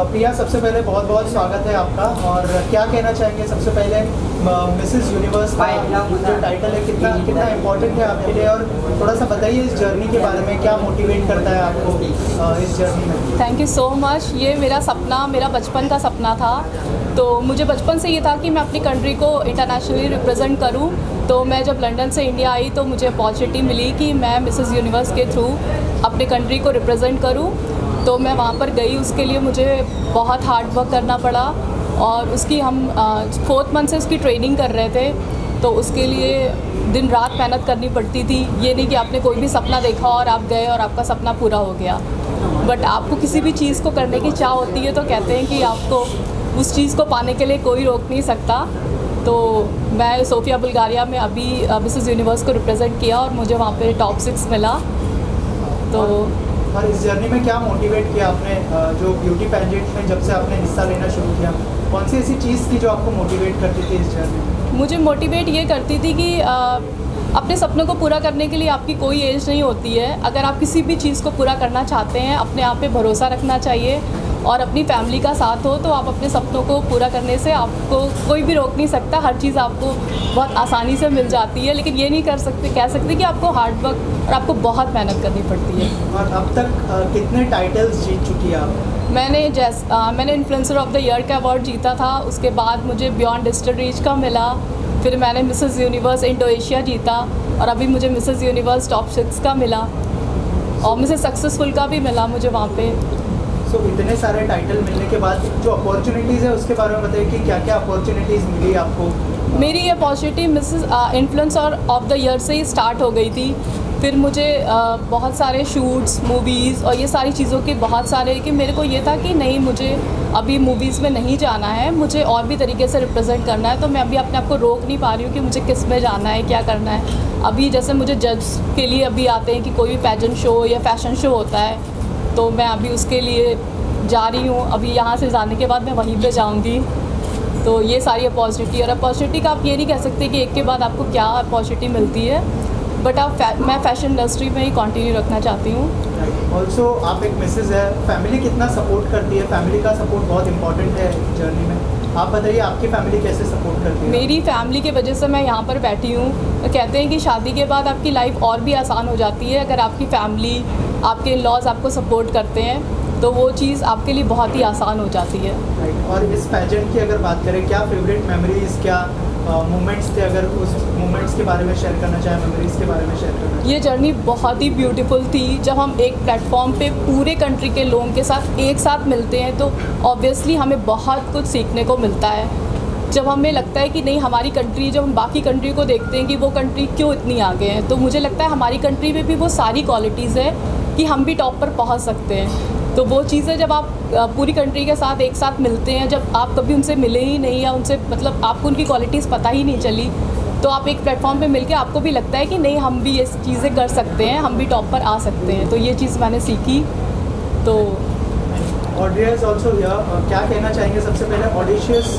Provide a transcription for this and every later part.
प्रिया, सबसे पहले बहुत बहुत स्वागत है आपका। और क्या कहना चाहेंगे सबसे पहले मिसेस यूनिवर्स का जो टाइटल है कितना कितना इम्पोर्टेंट है आपके लिए, और थोड़ा सा बताइए इस जर्नी के बारे में, क्या मोटिवेट करता है आपको इस जर्नी में। Thank you so much. ये मेरा बचपन का सपना था। तो मुझे बचपन से ये था कि मैं अपनी कंट्री को इंटरनेशनली रिप्रेजेंट करूं। तो मैं जब लंदन से इंडिया आई तो मुझे अपॉर्चुनिटी मिली कि मैं मिसेस यूनिवर्स के थ्रू अपनी कंट्री को रिप्रेजेंट करूं। तो मैं वहाँ पर गई, उसके लिए मुझे बहुत हार्ड वर्क करना पड़ा। और उसकी हम 4th मंथ से उसकी ट्रेनिंग कर रहे थे। तो उसके लिए दिन रात मेहनत करनी पड़ती थी। ये नहीं कि आपने कोई भी सपना देखा और आप गए और आपका सपना पूरा हो गया। बट आपको किसी भी चीज़ को करने की चाह होती है तो कहते हैं कि आपको उस चीज़ को पाने के लिए कोई रोक नहीं सकता। तो मैं सोफिया बुल्गारिया में अभी मिसेस यूनिवर्स को रिप्रेजेंट किया और मुझे वहाँ पे टॉप 6 मिला। तो और इस जर्नी में क्या मोटिवेट किया आपने, जो ब्यूटी पैजेंट में जब से आपने हिस्सा लेना शुरू किया, कौन सी ऐसी चीज़ थी जो आपको मोटिवेट करती थी इस जर्नी में? मुझे मोटिवेट ये करती थी कि अपने सपनों को पूरा करने के लिए आपकी कोई एज नहीं होती है। अगर आप किसी भी चीज़ को पूरा करना चाहते हैं, अपने आप पे भरोसा रखना चाहिए और अपनी फैमिली का साथ हो, तो आप अपने सपनों को पूरा करने से आपको कोई भी रोक नहीं सकता। हर चीज़ आपको बहुत आसानी से मिल जाती है। लेकिन ये नहीं कह सकते कि आपको हार्ड वर्क और आपको बहुत मेहनत करनी पड़ती है। और अब तक कितने टाइटल्स जीत चुकी है आप? मैंने इन्फ्लुएंसर ऑफ द ईयर का अवार्ड जीता था। उसके बाद मुझे बियॉन्ड डिजिटल रीच का मिला। फिर मैंने मिसेस यूनिवर्स इंडो एशिया जीता और अभी मुझे मिसेस यूनिवर्स टॉप 6 का मिला और मिसेस सक्सेसफुल का भी मिला मुझे वहाँ पे। सो इतने सारे टाइटल मिलने के बाद जो अपॉर्चुनिटीज़ है उसके बारे में बताइए कि क्या क्या अपॉर्चुनिटीज़ मिली आपको? मेरी ये opportunity Mrs influencer of the year से ही स्टार्ट हो गई थी। फिर मुझे बहुत सारे शूट्स, मूवीज़ और ये सारी चीज़ों के बहुत सारे कि मेरे को ये था कि नहीं, मुझे अभी मूवीज़ में नहीं जाना है, मुझे और भी तरीके से रिप्रेजेंट करना है। तो मैं अभी अपने आप को रोक नहीं पा रही हूँ कि मुझे किस में जाना है, क्या करना है। अभी जैसे मुझे जज के लिए अभी आते हैं कि कोई भी पैजेंट शो या फैशन शो होता है, तो मैं अभी उसके लिए जा रही हूँ। अभी यहाँ से जाने के बाद मैं वहीं पे जाऊँगी। तो ये सारी अपॉर्चुनिटी, और अपॉर्चुनिटी का आप ये नहीं कह सकते कि एक के बाद आपको क्या अपॉर्चुनिटी मिलती है। बट मैं फैशन इंडस्ट्री में ही कंटिन्यू रखना चाहती हूँ। ऑल्सो आप एक मिसेज है, फैमिली कितना सपोर्ट करती है? फैमिली का सपोर्ट बहुत इंपॉर्टेंट है जर्नी में। आप बताइए आपकी फैमिली कैसे सपोर्ट करती है? मेरी फैमिली की वजह से मैं यहाँ पर बैठी हूँ। कहते हैं कि शादी के बाद आपकी लाइफ और भी आसान हो जाती है। अगर आपकी फैमिली, आपके इन-लॉज आपको सपोर्ट करते हैं तो वो चीज़ आपके लिए बहुत ही आसान हो जाती है। और इस पैजेंट की अगर बात करें, क्या फेवरेट मेमोरीज, क्या मोमेंट्स थे? अगर उस मोमेंट्स के बारे में शेयर करना चाहें, मेमोरीज के बारे में शेयर करना चाहें। ये जर्नी बहुत ही ब्यूटीफुल थी। जब हम एक प्लेटफॉर्म पे पूरे कंट्री के लोगों के साथ एक साथ मिलते हैं तो ऑब्वियसली हमें बहुत कुछ सीखने को मिलता है। जब हमें लगता है कि नहीं, हमारी कंट्री, जब हम बाकी कंट्री को देखते हैं कि वो कंट्री क्यों इतनी आगे है, तो मुझे लगता है हमारी कंट्री में भी वो सारी क्वालिटीज़ है कि हम भी टॉप पर पहुंच सकते हैं। तो वो चीज़ें जब आप पूरी कंट्री के साथ एक साथ मिलते हैं, जब आप कभी उनसे मिले ही नहीं या उनसे मतलब आपको उनकी क्वालिटीज़ पता ही नहीं चली, तो आप एक प्लेटफॉर्म पे मिलके आपको भी लगता है कि नहीं, हम भी ये चीज़ें कर सकते हैं, हम भी टॉप पर आ सकते हैं। तो ये चीज़ मैंने सीखी। तो ऑडियंस ऑल्सो हियर, क्या कहना चाहेंगे? सबसे पहले ऑडिशियस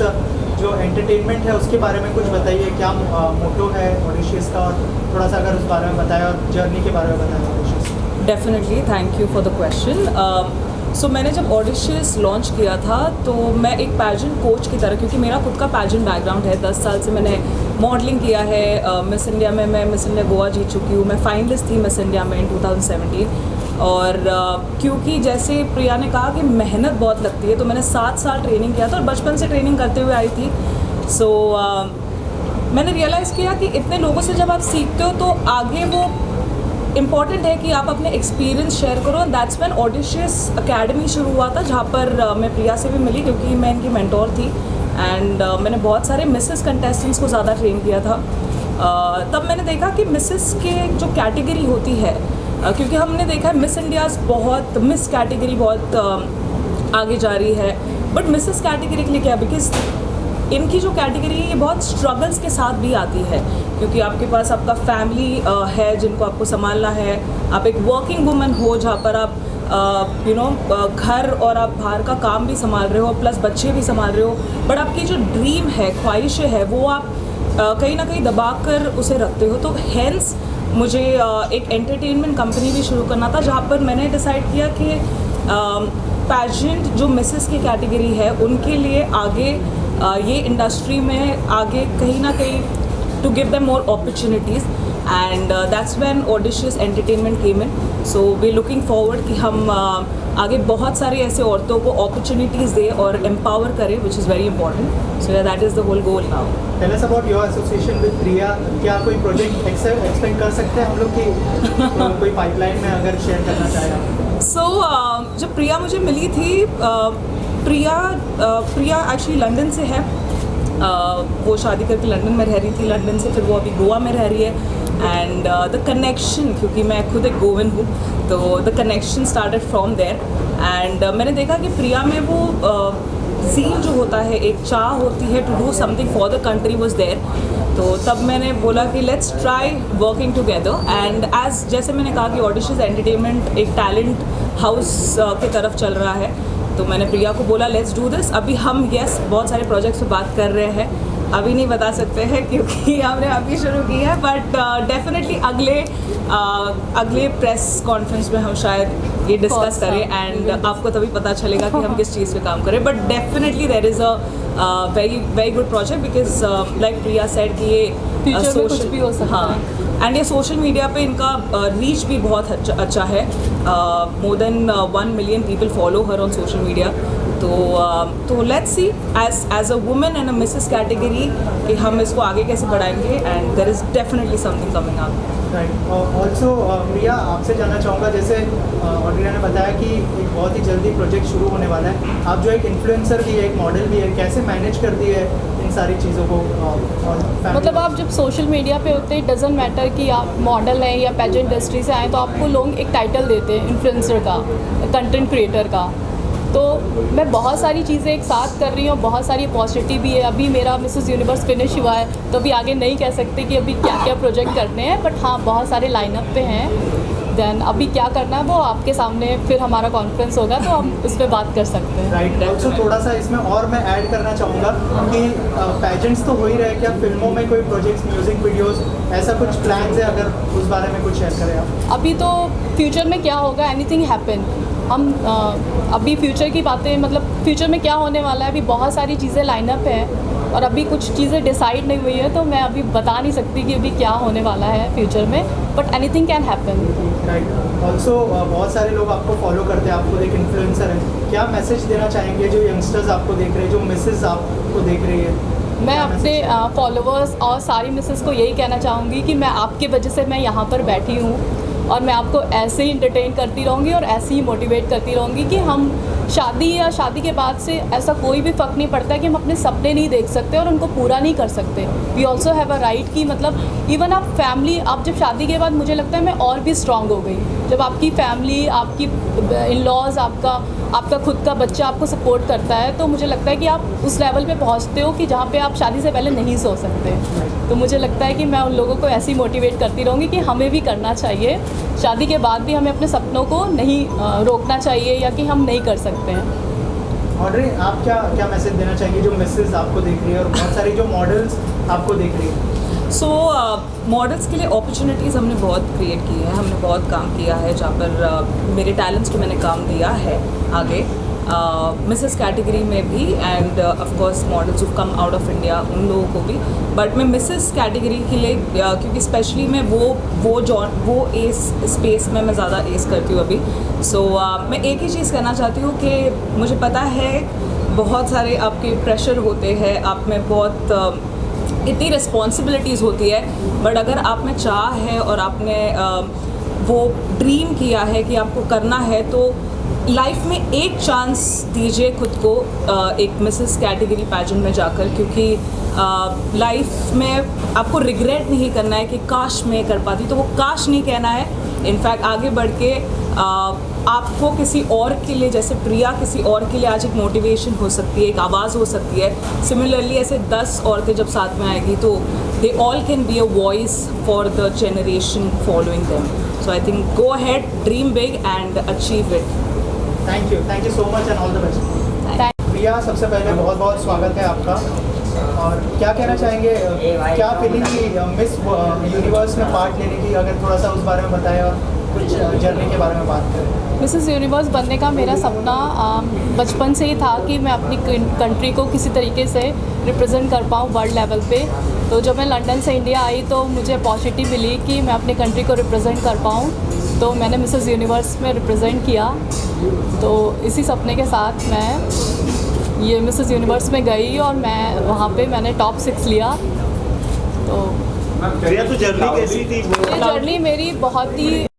जो एंटरटेनमेंट है उसके बारे में कुछ बताइए, क्या मोटो है ऑडिशियस का, और थोड़ा सा अगर उस बारे में बताएं और जर्नी के बारे में बताएं audacious. Definitely, thank you for the question. So मैंने जब ऑडिशियस लॉन्च किया था तो मैं एक पैजेंट कोच की तरह, क्योंकि मेरा खुद का पैजेंट बैकग्राउंड है, 10 साल से मैंने मॉडलिंग किया है। मिस इंडिया में मैं मिस इंडिया गोवा जीत चुकी हूँ। मैं फाइनलिस्ट थी मिस इंडिया में इन 2017। और क्योंकि जैसे प्रिया ने कहा कि मेहनत बहुत लगती है, तो मैंने 7 साल ट्रेनिंग किया था और बचपन से ट्रेनिंग करते हुए आई थी। सो मैंने रियलाइज़ किया कि इतने लोगों से जब आप सीखते हो तो आगे वो इम्पॉर्टेंट है कि आप अपने एक्सपीरियंस शेयर करो। दैट्स व्हेन ऑडिशियस अकेडमी शुरू हुआ था, जहाँ पर मैं प्रिया से भी मिली क्योंकि मैं इनकी मेंटोर थी। एंड मैंने बहुत सारे मिसेस कंटेस्टेंट्स को ज़्यादा ट्रेन किया था। तब मैंने देखा कि मिसेस के जो कैटेगरी होती है, क्योंकि हमने देखा है मिस कैटेगरी बहुत आगे जा रही है, बट मिसेस कैटेगरी के लिए क्या, बिकॉज इनकी जो कैटेगरी है ये बहुत स्ट्रगल्स के साथ भी आती है, क्योंकि आपके पास आपका फैमिली है जिनको आपको संभालना है। आप एक वर्किंग वुमन हो जहाँ पर आप घर और आप बाहर का काम भी संभाल रहे हो, प्लस बच्चे भी संभाल रहे हो, बट आपकी जो ड्रीम है, ख्वाहिशें है, वो आप कहीं ना कहीं दबा कर उसे रखते हो। तो हैंस मुझे एक एंटरटेनमेंट कंपनी भी शुरू करना था, जहाँ पर मैंने डिसाइड किया कि पैजेंट जो मिसेस की कैटेगरी है उनके लिए आगे ये इंडस्ट्री में आगे कहीं ना कहीं to give them more opportunities and that's when Audacious Entertainment came in. So we looking forward कि हम आगे बहुत सारी ऐसे औरतों को अपॉर्चुनिटीज़ दें और एम्पावर करें, which is very important. So that is the whole goal now. Tell us about your association with Priya. क्या कोई प्रोजेक्ट एक्सपेक्ट कर सकते हैं हम लोग की कोई पाइपलाइन में अगर शेयर करना चाहें? सो जब प्रिया मुझे मिली थी, प्रिया एक्चुअली लंदन से है. वो शादी करके लंदन में रह रही थी, लंदन से फिर वो अभी गोवा में रह रही है. एंड द कनेक्शन, क्योंकि मैं खुद एक गोवन हूँ, तो the connection started from there. And मैंने देखा कि प्रिया में वो ज़ील जो होता है, एक चाह होती है to do something for the country was there. तो तब मैंने बोला कि let's try working together. And as जैसे मैंने कहा कि ऑडिशंस एंटरटेनमेंट एक टैलेंट हाउस की तरफ चल रहा है, तो मैंने प्रिया को बोला लेट्स डू दिस. अभी हम बहुत सारे प्रोजेक्ट्स पे बात कर रहे हैं, अभी नहीं बता सकते हैं क्योंकि हमने अभी शुरू की है. बट डेफिनेटली अगले प्रेस कॉन्फ्रेंस में हम शायद ये डिस्कस करें एंड आपको तभी पता चलेगा कि हम किस चीज़ पे काम करें. But definitely there is a very good project because like Priya said कि ये कुछ भी हो सकता है. एंड ये सोशल मीडिया पे इनका रीच भी बहुत अच्छा है. More than 1 million people follow her on social media. तो let's see as a women and a Mrs category कि हम इसको आगे कैसे बढ़ाएंगे. And there is definitely something coming up. Right. Also Priya, आपसे जानना चाहूँगा, जैसे ऑड्रिया ने बताया कि एक बहुत ही जल्दी प्रोजेक्ट शुरू होने वाला है. आप जो एक इन्फ्लुएंसर भी है, एक मॉडल भी है, कैसे मैनेज करती है इन सारी चीज़ों को? मतलब आप जब सोशल मीडिया पे होते हैं, डजेंट मैटर कि आप मॉडल हैं या पेजेंट इंडस्ट्री से आए, तो आपको लोग एक टाइटल देते हैं इन्फ्लुएंसर का, कंटेंट क्रिएटर का. तो मैं बहुत सारी चीज़ें एक साथ कर रही हूँ, बहुत सारी अपॉर्चुनिटी भी है. अभी मेरा मिसेस यूनिवर्स फिनिश हुआ है, तो अभी आगे नहीं कह सकते कि अभी क्या क्या प्रोजेक्ट करने हैं. बट हाँ, बहुत सारे लाइनअप पे हैं. देन अभी क्या करना है वो आपके सामने, फिर हमारा कॉन्फ्रेंस होगा तो हम उस पर बात कर सकते हैं. राइट. ऑल्सो थोड़ा सा इसमें और मैं ऐड करना चाहूँगा कि पैजेंट्स तो हो ही रहे, क्या फिल्मों में कोई प्रोजेक्ट्स, म्यूजिक वीडियोस, ऐसा कुछ प्लान्स है? अगर उस बारे में कुछ शेयर करें आप. अभी तो फ्यूचर में क्या होगा, एनीथिंग हैपन. हम अभी फ्यूचर की बातें, मतलब फ्यूचर में क्या होने वाला है, अभी बहुत सारी चीज़ें लाइनअप हैं और अभी कुछ चीज़ें डिसाइड नहीं हुई है, तो मैं अभी बता नहीं सकती कि अभी क्या होने वाला है फ्यूचर में. But anything can happen. Right. Also बहुत सारे लोग आपको फॉलो करते हैं, आपको एक इन्फ्लुएंसर है. क्या मैसेज देना चाहेंगे जो यंगस्टर्स आपको देख रहे हैं, जो मिसेस आपको देख रही है? मैं अपने फॉलोअर्स और सारी मिसेस को यही कहना चाहूँगी कि मैं आपके वजह से मैं यहाँ पर बैठी हूँ और मैं आपको ऐसे ही इंटरटेन करती रहूँगी और ऐसे ही मोटिवेट करती रहूँगी कि हम शादी या शादी के बाद से ऐसा कोई भी फ़र्क नहीं पड़ता है कि हम अपने सपने नहीं देख सकते और उनको पूरा नहीं कर सकते. We also have a right कि मतलब इवन आप फैमिली, आप जब शादी के बाद, मुझे लगता है मैं और भी स्ट्रांग हो गई जब आपकी फैमिली, आपकी इन लॉज, आपका खुद का बच्चा आपको सपोर्ट करता है. तो मुझे लगता है कि आप उस लेवल पे पहुंचते हो कि जहाँ पे आप शादी से पहले नहीं सोच सकते. तो मुझे लगता है कि मैं उन लोगों को ऐसे ही मोटिवेट करती रहूँगी कि हमें भी करना चाहिए. शादी के बाद भी हमें अपने सपनों को नहीं रोकना चाहिए या कि हम नहीं कर सकते हैं. ऑड्री, आप क्या मैसेज देना चाहेंगे जो मिसेस आपको देख रही है और बहुत सारी जो मॉडल्स आपको देख रही है? सो मॉडल्स के लिए अपॉर्चुनिटीज़ हमने बहुत क्रिएट की है, हमने बहुत काम किया है जहाँ पर मेरे टैलेंट्स को मैंने काम दिया है आगे मिसेस कैटेगरी में भी. End of course models who come out of India, उन लोगों को भी. बट मैं मिसेस कैटेगरी के लिए क्योंकि स्पेशली मैं वो एस स्पेस में मैं ज़्यादा एस करती हूँ अभी. सो मैं एक ही चीज़ कहना चाहती हूँ कि मुझे पता है बहुत सारे आपके प्रेशर होते हैं, आप में बहुत इतनी रिस्पॉन्सिबिलिटीज़ होती है. बट अगर आप में चाह है और आपने वो ड्रीम किया है कि आपको करना है, तो लाइफ में एक चांस दीजिए खुद को एक मिसेस कैटेगरी पैजेंट में जाकर. क्योंकि लाइफ में आपको रिग्रेट नहीं करना है कि काश मैं कर पाती, तो वो काश नहीं कहना है. इनफैक्ट आगे बढ़ के आपको किसी और के लिए, जैसे प्रिया किसी और के लिए आज एक मोटिवेशन हो सकती है, एक आवाज़ हो सकती है. सिमिलरली ऐसे 10 औरतें जब साथ में आएगी तो they all can be a voice for the generation following them. So I think go ahead, dream big and achieve it. Thank you so much and all the best. Priya, सबसे पहले बहुत बहुत स्वागत है आपका. और क्या कहना चाहेंगे, क्या फीलिंग थी मिस यूनिवर्स में पार्ट लेने की? अगर थोड़ा सा उस बारे में बताएं. और कुछ जर्नी के बारे में बात करें। मिसेस यूनिवर्स बनने का मेरा सपना बचपन से ही था कि मैं अपनी कंट्री को किसी तरीके से रिप्रेजेंट कर पाऊँ वर्ल्ड लेवल पे। तो जब मैं लंदन से इंडिया आई तो मुझे अपॉर्चुनिटी मिली कि मैं अपनी कंट्री को रिप्रेजेंट कर पाऊँ, तो मैंने मिसेस यूनिवर्स में रिप्रेजेंट किया। तो इसी सपने के साथ मैं ये मिसेस यूनिवर्स में गई और मैं वहाँ पे मैंने टॉप 6 लिया। तो प्रिया, तो जर्नी कैसी थी? ये जर्नी मेरी बहुत ही